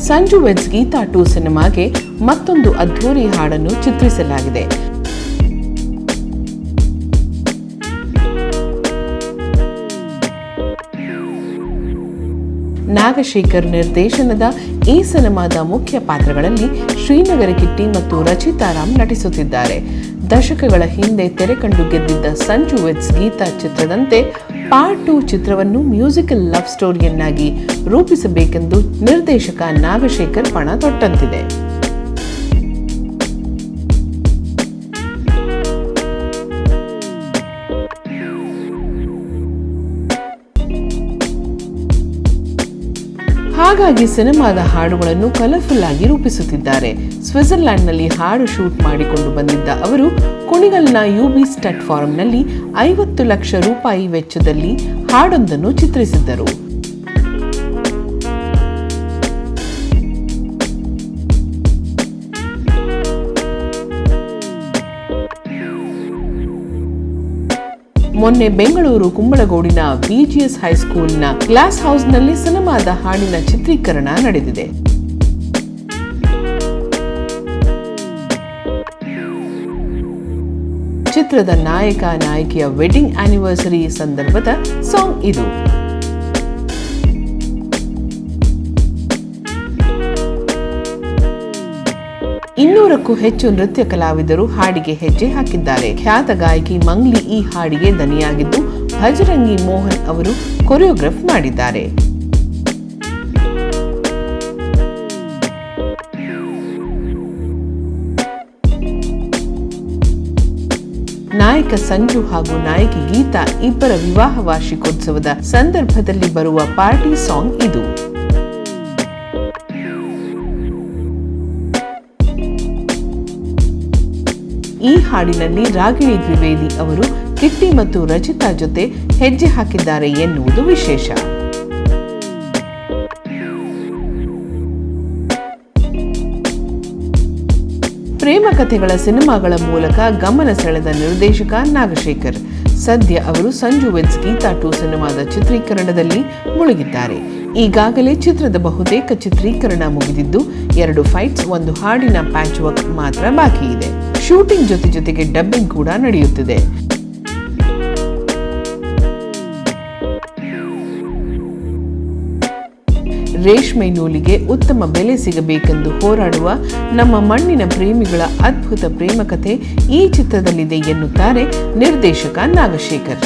Sanju weds Geetha 2 ಸಿನಿಮಾಗೆ ಮತ್ತೊಂದು ಅದ್ಧೂರಿ ಹಾಡನ್ನು ಚಿತ್ರಿಸಲಾಗಿದೆ. ನಾಗಶೇಖರ್ ನಿರ್ದೇಶನದ ಈ ಸಿನಿಮಾದ ಮುಖ್ಯ ಪಾತ್ರಗಳಲ್ಲಿ ಶ್ರೀನಗರ ಕಿಟ್ಟಿ ಮತ್ತು ರಚಿತಾ ರಾಮ್ ನಟಿಸುತ್ತಿದ್ದಾರೆ. ದಶಕಗಳ ಹಿಂದೆ ತೆರೆ ಕಂಡು ಗೆದ್ದಿದ್ದ ಸಂಜು ವೆಡ್ಸ್ ಗೀತಾ ಚಿತ್ರದಂತೆ ಪಾರ್ಟ್ 2 ಚಿತ್ರವನ್ನು ಮ್ಯೂಸಿಕಲ್ ಲವ್ ಸ್ಟೋರಿಯನ್ನಾಗಿ ರೂಪಿಸಬೇಕೆಂದು ನಿರ್ದೇಶಕ ನಾಗಶೇಖರ್ ಪಣ ತೊಟ್ಟಂತಿದೆ. ಹಾಗಾಗಿ ಸಿನಿಮಾದ ಹಾಡುಗಳನ್ನು ಕಲರ್ಫುಲ್ ಆಗಿ ರೂಪಿಸುತ್ತಿದ್ದಾರೆ. ಸ್ವಿಟ್ಜರ್ಲ್ಯಾಂಡ್ನಲ್ಲಿ ಹಾಡು ಶೂಟ್ ಮಾಡಿಕೊಂಡು ಬಂದಿದ್ದ ಅವರು ಕುಣಿಗಲ್ನ ಯುಬಿ ಸ್ಟಡ್ ಫಾರಂನಲ್ಲಿ 50 ಲಕ್ಷ ರೂಪಾಯಿ ವೆಚ್ಚದಲ್ಲಿ ಹಾಡೊಂದನ್ನು ಚಿತ್ರಿಸಿದ್ದರು. ಮೊನ್ನೆ ಬೆಂಗಳೂರು ಕುಂಬಳಗೋಡಿನ ಬಿಜಿಎಸ್ ಹೈಸ್ಕೂಲ್ನ ಗ್ಲಾಸ್ ಹೌಸ್ನಲ್ಲಿ ಸಿನಿಮಾದ ಹಾಡಿನ ಚಿತ್ರೀಕರಣ ನಡೆದಿದೆ. ಚಿತ್ರದ ನಾಯಕ ನಾಯಕಿಯ ವೆಡ್ಡಿಂಗ್ ಆನಿವರ್ಸರಿ ಸಂದರ್ಭದ ಸಾಂಗ್ ಇದು. ಇನ್ನೂರಕ್ಕೂ ಹೆಚ್ಚು ನೃತ್ಯ ಕಲಾವಿದರು ಹಾಡಿಗೆ ಹೆಜ್ಜೆ ಹಾಕಿದ್ದಾರೆ. ಖ್ಯಾತ ಗಾಯಕಿ ಮಂಗ್ಲಿ ಈ ಹಾಡಿಗೆ ದನಿಯಾಗಿದ್ದು, ಭಜರಂಗಿ ಮೋಹನ್ ಅವರು ಕೊರಿಯೋಗ್ರಾಫ್ ಮಾಡಿದ್ದಾರೆ. ನಾಯಕ ಸಂಜು ಹಾಗೂ ನಾಯಕಿ ಗೀತಾ ಇಬ್ಬರ ವಿವಾಹ ವಾರ್ಷಿಕೋತ್ಸವದ ಸಂದರ್ಭದಲ್ಲಿ ಬರುವ ಪಾರ್ಟಿ ಸಾಂಗ್ ಇದು. ಈ ಹಾಡಿನಲ್ಲಿ ರಾಗಿಣಿ ದ್ವಿವೇದಿ ಅವರು ಕಿಟ್ಟಿ ಮತ್ತು ರಚಿತಾ ಜೊತೆ ಹೆಜ್ಜೆ ಹಾಕಿದ್ದಾರೆ ಎನ್ನುವುದು ವಿಶೇಷ. ಪ್ರೇಮ ಕಥೆಗಳ ಸಿನಿಮಾಗಳ ಮೂಲಕ ಗಮನ ಸೆಳೆದ ನಿರ್ದೇಶಕ ನಾಗಶೇಖರ್ ಸದ್ಯ ಅವರು ಸಂಜು ವೆಡ್ಸ್ ಗೀತಾ 2 ಸಿನಿಮಾದ ಚಿತ್ರೀಕರಣದಲ್ಲಿ ಮುಳುಗಿದ್ದಾರೆ. ಈಗಾಗಲೇ ಚಿತ್ರದ ಬಹುತೇಕ ಚಿತ್ರೀಕರಣ ಮುಗಿದಿದ್ದು 2 ಫೈಟ್ಸ್, 1 ಹಾಡಿನ ಪ್ಯಾಚ್ ವರ್ಕ್ ಮಾತ್ರ ಬಾಕಿ ಇದೆ. ಶೂಟಿಂಗ್ ಜೊತೆಗೆ ಡಬ್ಬಿಂಗ್ ಕೂಡ ನಡೆಯುತ್ತಿದೆ. ರೇಷ್ಮೆ ನೂಲಿಗೆ ಉತ್ತಮ ಬೆಲೆ ಸಿಗಬೇಕೆಂದು ಹೋರಾಡುವ ನಮ್ಮ ಮಣ್ಣಿನ ಪ್ರೇಮಿಗಳ ಅದ್ಭುತ ಪ್ರೇಮ ಕಥೆ ಈ ಚಿತ್ರದಲ್ಲಿದೆ ಎನ್ನುತ್ತಾರೆ ನಿರ್ದೇಶಕ ನಾಗಶೇಖರ್.